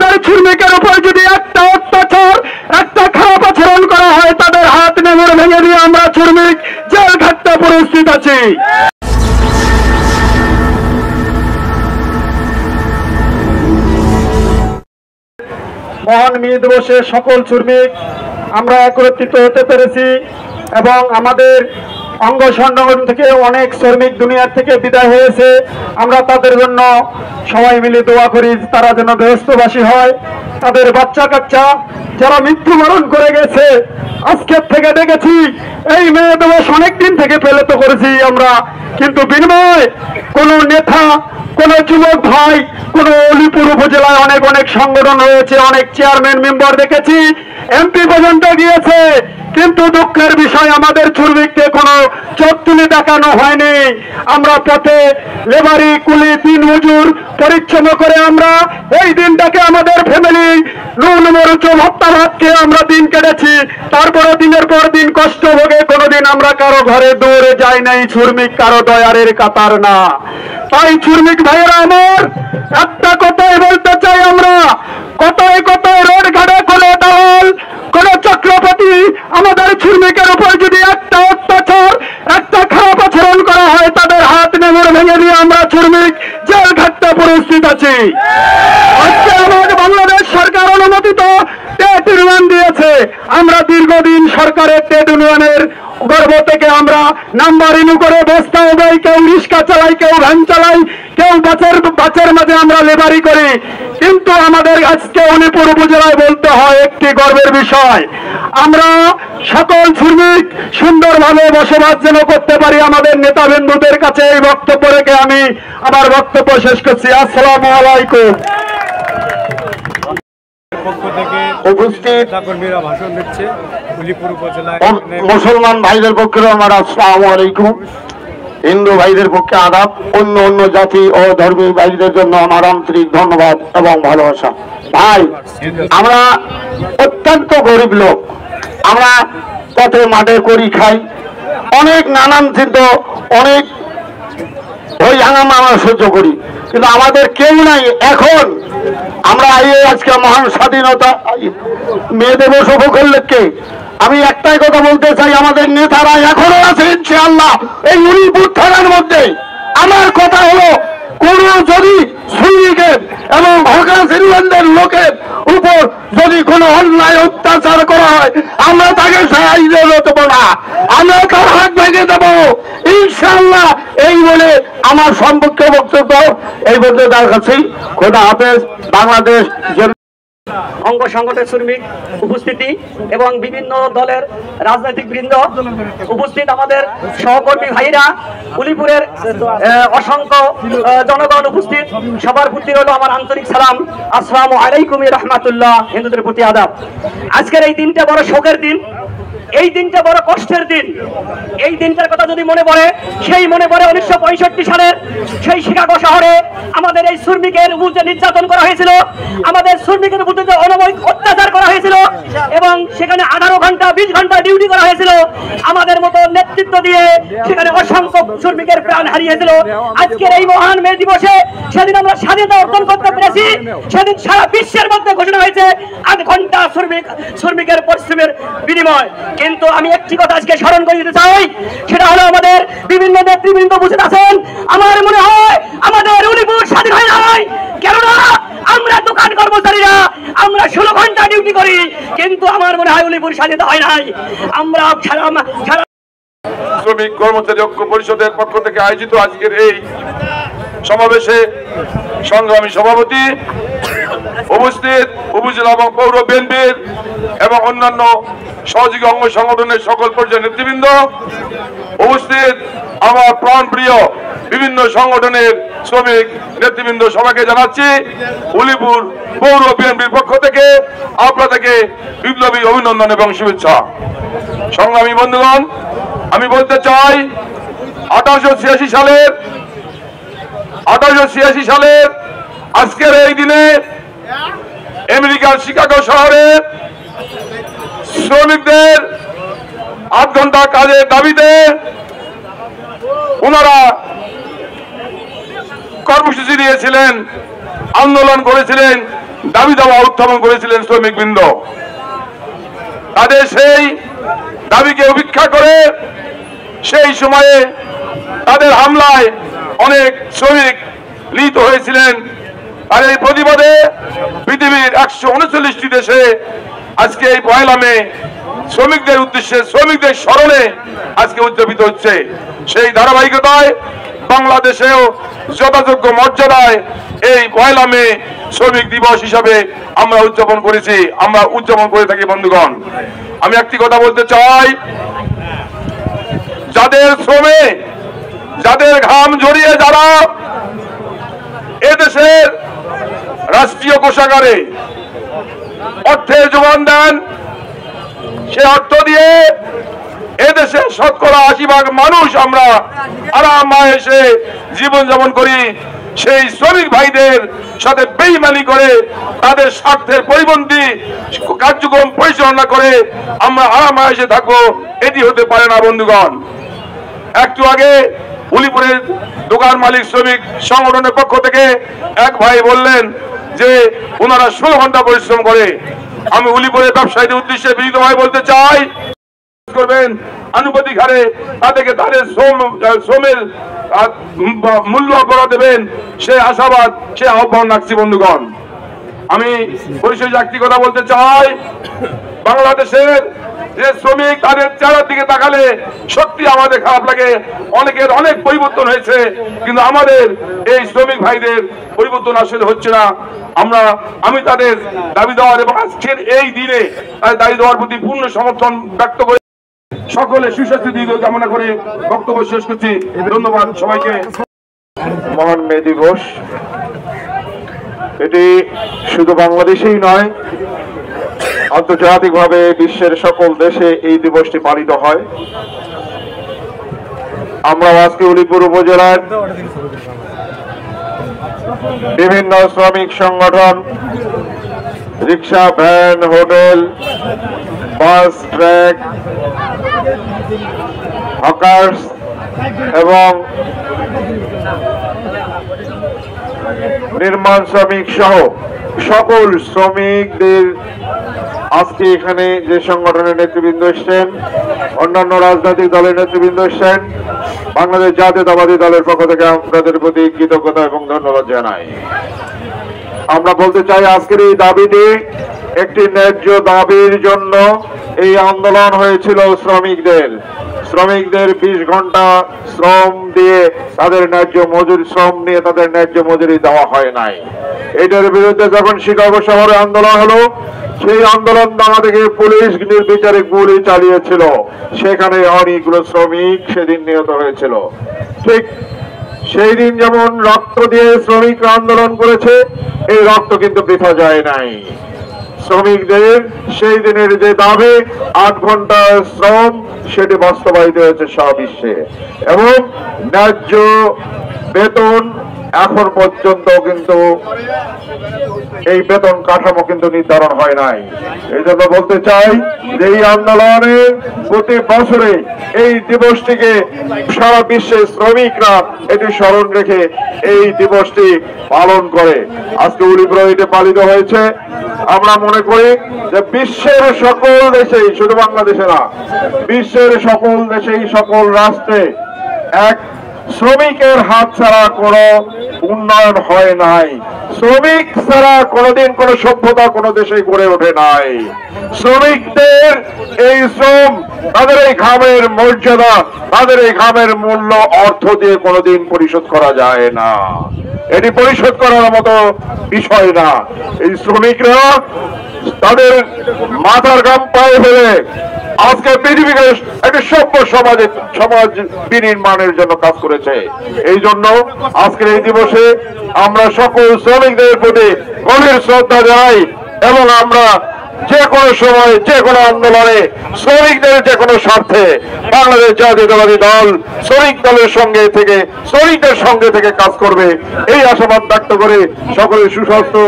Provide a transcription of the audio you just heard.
আমাদের শ্রমিকের উপর যদি একটা অত্যাচার, একটা খারাপ আচরণ করা হয়, তাদের হাত নেমে ভেঙে দিয়ে আমরা শ্রমিক জেল খাটতে প্রস্তুত আছি। মহান মে দিবসে সকল শ্রমিক আমরা একত্রিত হতে পেরেছি এবং আমাদের অঙ্গ সংগঠন থেকে অনেক শ্রমিক দুনিয়ার থেকে বিদায় হয়েছে। আমরা তাদের জন্য সবাই মিলে দোয়া করি তারা যেন বেহেশতবাসী হয়। তাদের বাচ্চা কাচ্চা যারা মৃত্যুবরণ করে গেছে, আজকের থেকে দেখেছি এই মে দিবস অনেকদিন থেকে পালিত করেছি আমরা, কিন্তু বিনিময়ে কোনো নেতা, কোনো যুবক ভাই, কোনো উলিপুর উপজেলায় অনেক অনেক সংগঠন রয়েছে, অনেক চেয়ারম্যান মেম্বার দেখেছি, এমপি পর্যন্ত গিয়েছে, কিন্তু দুঃখের বিষয় আমাদের শ্রমিককে কোনো চোখ তুলে দেখানো হয়নি। আমরা পথে লেবারি, কুলি, দিন মজুর পরিশ্রম করে আমরা এই দিনটাকে আমাদের ফ্যামিলি নুন মরুচ ভত্তা ভাত খেয়ে আমরা দিন কেটেছি। তারপরে দিনের পর দিন কষ্ট ভোগে কোনোদিন আমরা কারো ঘরে দৌড়ে যাই নাই। শ্রমিক কারো দয়ারের কাতার না। তাই শ্রমিক ভাইয়েরা আমার একটা কথাই বলতে চাই, আমরা কথায় কথায় রোড ঘাটে কোনো দালাল, কোন চক্রবর্তী আমাদের শ্রমিকের উপর যদি একটা অত্যাচার, একটা খারাপ আচরণ করা হয়, তাদের হাত নেমে ভেঙে দিয়ে আমরা শ্রমিক জেল খাটতে প্রস্তুত আছি। আজকে আমাদের বাংলাদেশ সরকার অনুমোদিত ট্রেড ইউনিয়ন দিয়েছে। আমরা দীর্ঘদিন সরকারের ট্রেড ইউনিয়নের গর্ব থেকে আমরা নাম্বার রিনিউ করে বস্তা দেয়, কেউ রিক্সা চালাই, কেউ ভ্যান চালাই, কেউ বাসের মাঝে আমরা লেবারি করি। কিন্তু আমাদের আজকে উলিপুর উপজেলায় বলতে হয় একটি গর্বের বিষয়, আমরা সকল শ্রমিক সুন্দরভাবে বসবাস যেন করতে পারি। আমাদের নেতা বন্ধুদের কাছে এই বক্তব্য রেখে আমি আমার বক্তব্য শেষ করছি। আসসালামু আলাইকুম। উপস্থিত মুসলমান ভাইদের পক্ষে আমার আসসালামু আলাইকুম, হিন্দু ভাইদের পক্ষে আদাব, অন্য অন্য জাতি ও ধর্মী ভাইদের জন্য আমার আন্তরিক ধন্যবাদ এবং ভালোবাসা। ভাই, আমরা অত্যন্ত গরিব লোক, আমরা পথে মাঠে করি খাই, অনেক নানান চিন্তা, অনেক ওই হাঙ্গামা আমরা সহ্য করি, কিন্তু আমাদের কেউ নাই। এখন আমরা আজকে মহান স্বাধীনতা মে দিবস উপলক্ষে আমি একটাই কথা বলতে চাই, আমাদের নেতারা এখনো আছে ইনশাআল্লাহ এই উলিপুর থানার মধ্যে। আমার কথা হলো, কোন যদি শ্রমিকের এবং হকার সিরিয়ানদের লোকের উপর যদি কোনো অন্যায় অত্যাচার করা হয়, আমরা তাকে সাহায্য দেব না, আমরা তার হাত ভেঙে দেবো ইনশাআল্লাহ। এই বলে আমার সম্পর্কে বক্তব্য এই বলতে তার কাছেই খোদা হাফেজ। বাংলাদেশ অঙ্গ সংগঠনের শ্রমিক উপস্থিতি এবং বিভিন্ন দলের রাজনৈতিক বৃন্দ উপস্থিত, আমাদের সহকর্মী ভাইরা, উলিপুরের অসংখ্য জনগণ উপস্থিত, সবার প্রতি হলো আমার আন্তরিক সালাম। আসসালামু আলাইকুম রহমাতুল্লাহ। হিন্দুদের প্রতি আদাব। আজকের এই দিনটা বড় শোকের দিন, এই দিনটা বড় কষ্টের দিন। এই দিনটার কথা যদি মনে পড়ে, সেই মনে পড়ে 1965 সালের সেই শিকাগো শহরে আমাদের এই শ্রমিকের উপর যে নির্যাতন করা হয়েছিল, আমাদের শ্রমিকের উপর যে অনবৈক অত্যাচার করা হয়েছিল এবং সেখানে 18 ঘন্টা 20 ঘন্টা ডিউটি করা হয়েছিল। আমাদের মতো নেতৃত্ব দিয়ে সেখানে অসংখ্য শ্রমিকের প্রাণ হারিয়েছিল। আজকের এই মহান মে দিবসে সেদিন আমরা স্বাধীনতা অর্জন করতে পেরেছি। সেদিন সারা বিশ্বের মধ্যে ঘোষণা হয়েছে 8 ঘন্টা শ্রমিকের পরিশ্রমের বিনিময়। কিন্তু আমি একটি কথা আজকে স্মরণ করে দিতে চাই, সেটা হলো আমাদের বিভিন্ন নেতৃবৃন্দ উপস্থিত আছেন। আমার মনে হয় আমাদের উলিপুর স্বাধীন হয় নাই, কেননা আমরা দোকান কর্মচারীরা আমরা 16 ঘন্টা ডিউটি করি, কিন্তু আমার মনে হয় উলিপুর স্বাধীনতা হয় নাই। আমরা শ্রমিক কর্মচারী ঐক্য পরিষদের পক্ষ থেকে আয়োজিত আজকের এই সমাবেশে সংগ্রামী সভাপতি উপস্থিত, উপজেলা এবং পৌর বিএনপির এবং অন্যান্য সহযোগী অঙ্গ সংগঠনের সকল পর্যায়ের নেতৃবৃন্দ উপস্থিত, আমার প্রাণ প্রিয় বিভিন্ন সংগঠনের শ্রমিক নেতৃবৃন্দ, সবাইকে জানাচ্ছি উলিপুর পৌর বিএনপির পক্ষ থেকে আপনাদেরকে বিপ্লবী অভিনন্দন এবং শুভেচ্ছা। সংগ্রামী বন্ধুগণ, আমি বলতে চাই 1886 সালের আজকের এই দিনে আমেরিকার শিকাগো শহরে শ্রমিকদের 8 ঘন্টা কাজের দাবিতে ওনারা কর্মসূচি দিয়েছিলেন, আন্দোলন করেছিলেন, দাবি দাওয়া উত্থাপন করেছিলেন শ্রমিকবৃন্দ। তাদের সেই দাবিকে উপেক্ষা করে সেই সময়ে তাদের হামলায় অনেক শ্রমিক নিহত হয়েছিলেন। আর এই প্রতিবাদে পৃথিবীর 139টি দেশে আজকে এই 1 মে শ্রমিকদের উদ্দেশ্যে, শ্রমিকদের স্মরণে আজকে উদযাপিত হচ্ছে। সেই ধারাবাহিকতায় বাংলাদেশেও যথাযোগ্য মর্যাদায় এই 1 মে শ্রমিক দিবস হিসাবে আমরা উদযাপন করেছি, আমরা উদযাপন করে থাকি। বন্ধুগণ, আমি একটি কথা বলতে চাই, যাদের শ্রমে, যাদের ঘাম ঝরিয়ে যারা এদেশের রাষ্ট্রীয় কোষাগারে অর্থের যোগান দেন, সে অর্থ দিয়ে এদেশের 80% মানুষ আমরা আরাম-আয়েশে জীবনযাপন করি। সেই শ্রমিক ভাইদের সাথে বেইমানি করে তাদের স্বার্থের পরিপন্থী কার্যক্রম পরিচালনা করে আমরা আরাম-আয়েশে থাকবো, এটি হতে পারে না। বন্ধুগণ, একটু আগে উলিপুরের দোকান মালিক শ্রমিক সংগঠনের পক্ষ থেকে এক ভাই বললেন যে ওনারা 16 ঘন্টা পরিশ্রম করে। আমি উলিপুরের ব্যবসায়ীদের উদ্দেশ্যে বিনীতভাবে বলতে চাই, করবেন আনুপাতিক হারে তাদেরকে তাদের শ্রমের মূল্য আপনারা দেবেন, সে আশাবাদ, সে আহ্বান রাখছি। বন্ধুগণ, আমি পরিশেষে একটি কথা বলতে চাই, বাংলাদেশের যে শ্রমিক তাদের চেহারার দিকে তাকালে সত্যি আমাদের খারাপ লাগে। অনেকের অনেক পরিবর্তন হয়েছে, কিন্তু আমাদের এই শ্রমিক ভাইদের পরিবর্তন আসলে হচ্ছে না। আমি তাদের দাবি দেওয়ার এবং আজকের এই দিনে তাদের দাবি দেওয়ার প্রতি পূর্ণ সমর্থন ব্যক্ত করে সকলে সুস্বাস্থ্য দীর্ঘ কামনা করে বক্তব্য শেষ করছি। ধন্যবাদ সবাইকে। মহান মে দিবস, এটি শুধু বাংলাদেশেই নয়, আন্তর্জাতিকভাবে বিশ্বের সকল দেশে এই দিবসটি পালিত হয়। আমরা আজকে উলিপুর উপজেলার বিভিন্ন শ্রমিক সংগঠন, রিক্সা, ভ্যান, হোটেল, বাস, ট্রাক, হকার্স এবং নির্মাণ শ্রমিক সহ সকল শ্রমিকদের আজকে এখানে যে সংগঠনের নেতৃবৃন্দ এসছেন, অন্যান্য রাজনৈতিক দলের নেতৃবৃন্দ এসছেন, বাংলাদেশ জাতীয়তাবাদী দলের পক্ষ থেকে আপনাদের প্রতি কৃতজ্ঞতা এবং ধন্যবাদ জানাই। আমরা বলতে চাই, আজকের এই দাবিটি একটি ন্যায্য দাবির জন্য এই আন্দোলন হয়েছিল। শ্রমিকদের 20 ঘন্টা শ্রম দিয়ে তাদের ন্যায্য মজুরি, শ্রম নিয়ে তাদের ন্যায্য মজুরি দেওয়া হয় নাই। এটার বিরুদ্ধে যখন শিকাগো শহরে আন্দোলন হলো, সেই আন্দোলন আমাদেরকে পুলিশ নির্বিচারে গুলি চালিয়েছিল, সেখানে অনেকগুলো শ্রমিক সেদিন নিহত হয়েছিল। ঠিক সেই দিন যেমন রক্ত দিয়ে শ্রমিকরা আন্দোলন করেছে, এই রক্ত কিন্তু বৃথা যায় নাই। শ্রমিকদের সেই দিনের যে দাবি 8 ঘন্টা শ্রম, সেটি বাস্তবায়িত হয়েছে সারা বিশ্বে, এবং ন্যায্য বেতন এখন পর্যন্ত কিন্তু এই বেতন কাঠামো কিন্তু নির্ধারণ হয় নাই। এই জন্য বলতে চাই যে এই আন্দোলনে প্রতি বছরে এই দিবসটিকে সারা বিশ্বে শ্রমিকরা এটি স্মরণ রেখে এই দিবসটি পালন করে। আজকে উলিপুরে এটি পালিত হয়েছে। আমরা মনে করি যে বিশ্বের সকল দেশেই, শুধু বাংলাদেশে না, বিশ্বের সকল দেশেই, সকল রাষ্ট্রে এক শ্রমিকের হাত ছাড়া কোনো উন্নয়ন হয় নাই। শ্রমিক ছাড়া কোনোদিন কোন সভ্যতা কোনো দেশে গড়ে ওঠে নাই। শ্রমিকদের এই শ্রম, তাদের এই ঘামের মর্যাদা, তাদের এই ঘামের মূল্য অর্থ দিয়ে কোনোদিন পরিশোধ করা যায় না। এটি পরিশোধ করার মতো বিষয় না। এই শ্রমিকরা তাদের মাথার ঘাম পায়ে ফেলে আজকে পৃথিবীকে একটা সভ্য সমাজ বিনির্মাণের জন্য কাজ করেছে। এই জন্য আজকের এই দিবসে আমরা সকল শ্রমিকদের প্রতি গভীর শ্রদ্ধা জানাই, এবং আমরা যে কোনো সময়, যে কোনো আন্দোলনে শ্রমিকদের যে কোনো স্বার্থে বাংলাদেশ জাতীয়তাবাদী দল শ্রমিক দলের সঙ্গে থেকে, শ্রমিকদের সঙ্গে থেকে কাজ করবে, এই আশাবাদ ব্যক্ত করে সকলের সুস্বাস্থ্য